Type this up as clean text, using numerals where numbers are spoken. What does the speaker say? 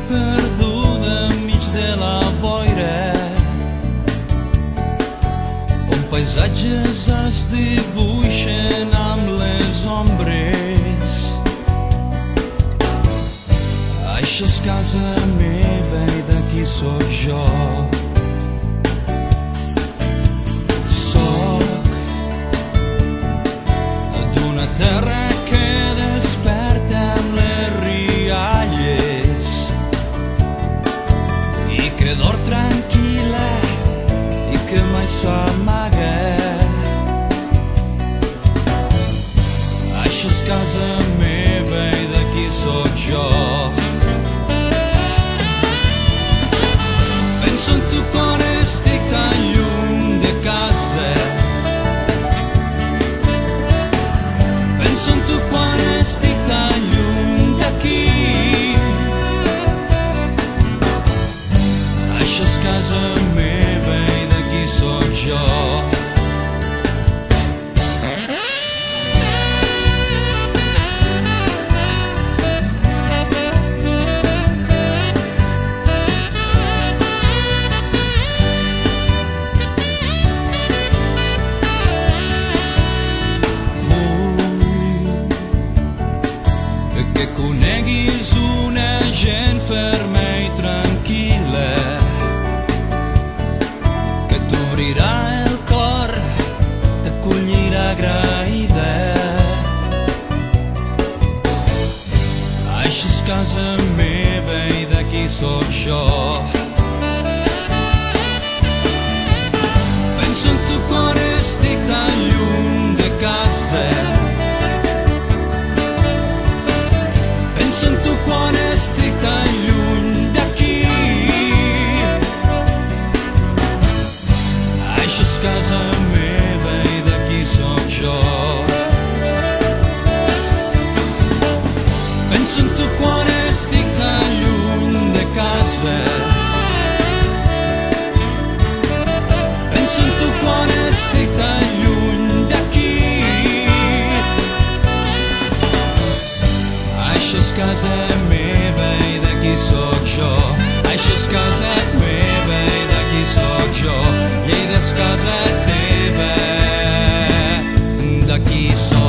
perduda enmig de la boira, on paisatges es dibuixen amb les ombres. Això és casa meva i d'aquí sóc jo. Soc d'una terra que desperta amb les rialles i que dorm tranquil·la i que mai s'amaga. Això és casa meva i d'aquí sóc jo. Penso en tu quan estic tan lluny de casa. Penso en tu quan estic tan lluny d'aquí. Això és casa meva i d'aquí sóc jo. Que coneguis una gent ferma i tranquil·la, que t'obrirà el cor, t'acollirà agraïda. Això és casa meva i d'aquí sóc jo. Penso en tu quan estic tan lluny de casa. Penso en tu quan estic tan lluny d'aquí. Això és casa meva i d'aquí sóc jo. Penso en tu quan estic tan lluny de casa. Penso en tu quan estic tan lluny d'aquí. Això és casa meva i d'aquí sóc jo. Això és casa meva i d'aquí sóc jo. Lleida és casa teva, d'aquí sóc